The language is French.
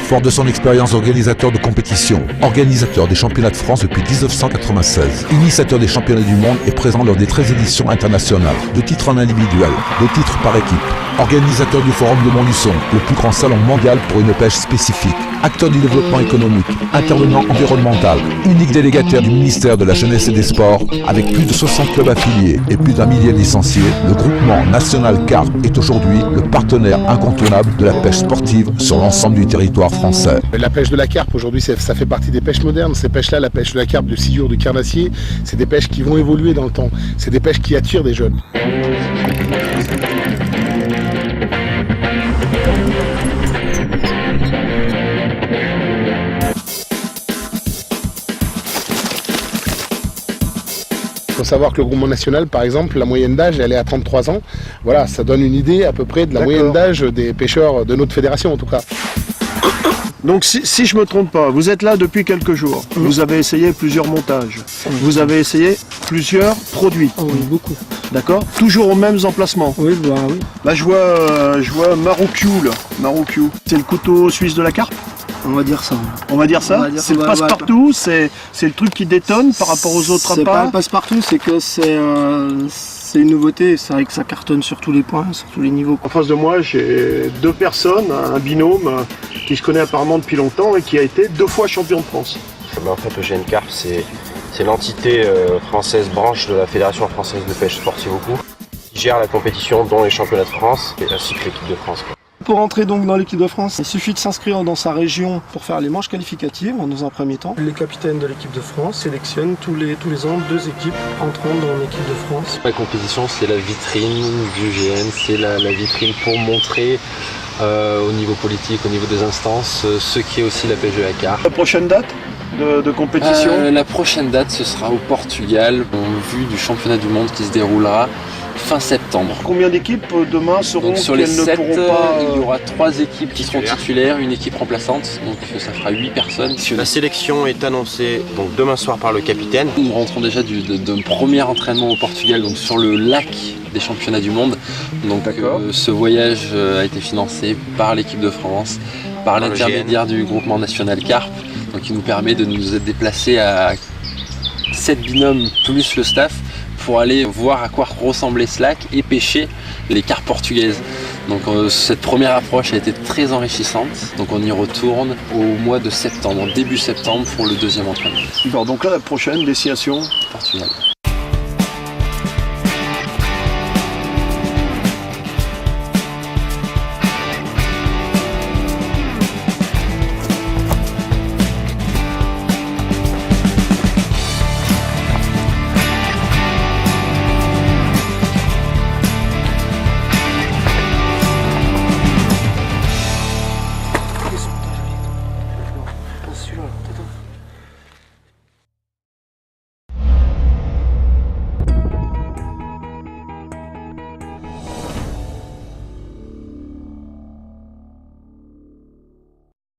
Fort de son expérience d'organisateur de compétition, organisateur des championnats de France depuis 1996, initiateur des championnats du monde et présent lors des 13 éditions internationales, 2 titres en individuel, 2 titres par équipe, organisateur du Forum de Montluçon, le plus grand salon mondial pour une pêche spécifique, acteur du développement économique, intervenant environnemental, unique délégataire du ministère de la Jeunesse et des Sports, avec plus de 60 clubs affiliés et plus d'1 millier de licenciés, le groupement national Carp est aujourd'hui le partenaire incontournable de la pêche sportive sur l'ensemble du territoire français. La pêche de la carpe aujourd'hui, ça fait partie des pêches modernes. Ces pêches-là, la pêche de la carpe, du sciure, du carnassier, c'est des pêches qui vont évoluer dans le temps. C'est des pêches qui attirent des jeunes. Il faut savoir que le groupement national, par exemple, la moyenne d'âge, elle est à 33 ans. Voilà, ça donne une idée à peu près de la moyenne d'âge des pêcheurs de notre fédération en tout cas. Donc si je ne me trompe pas, vous êtes là depuis quelques jours. Vous avez essayé plusieurs montages. Vous avez essayé plusieurs produits. Oui, beaucoup. D'accord. Toujours aux mêmes emplacements. Oui, bah oui. Là je vois Maroukiu là. Maroukiu. C'est le couteau suisse de la carpe. On va dire ça. On va dire ça. C'est le passe-partout, c'est le truc qui détonne par rapport aux autres appâts. C'est pas le passe-partout, c'est que c'est une nouveauté. C'est vrai que ça cartonne sur tous les points, sur tous les niveaux. En face de moi, j'ai 2 personnes, un binôme qui se connaît apparemment depuis longtemps et qui a été 2 fois champion de France. En fait, Eugène Carp, c'est l'entité française branche de la Fédération française de pêche sportive au coup, qui gère la compétition, dont les championnats de France ainsi que l'équipe de France. Pour entrer donc dans l'équipe de France, il suffit de s'inscrire dans sa région pour faire les manches qualificatives dans un premier temps. Les capitaines de l'équipe de France sélectionnent tous les ans 2 équipes entrant dans l'équipe de France. La compétition, c'est la vitrine du GN, c'est la vitrine pour montrer au niveau politique, au niveau des instances, ce qui est aussi la pêche de la carpe. La prochaine date de compétition La prochaine date, ce sera au Portugal, en vue du championnat du monde qui se déroulera fin septembre. Combien d'équipes demain seront donc sur les 7, ne pourront pas... il y aura 3 équipes qui seront titulaires, une équipe remplaçante, donc ça fera 8 personnes. La sélection est annoncée donc demain soir par le capitaine. Nous rentrons déjà d'un premier entraînement au Portugal, donc sur le lac des championnats du monde. Donc ce voyage a été financé par l'équipe de France, par l'intermédiaire du groupement national Carp, donc qui nous permet de nous être déplacés à 7 binômes plus le staff, pour aller voir à quoi ressemblait ce lac et pêcher les carpes portugaises. Donc cette première approche a été très enrichissante. Donc on y retourne au mois de septembre, début septembre pour le 2e entraînement. Donc là, la prochaine destination Portugal.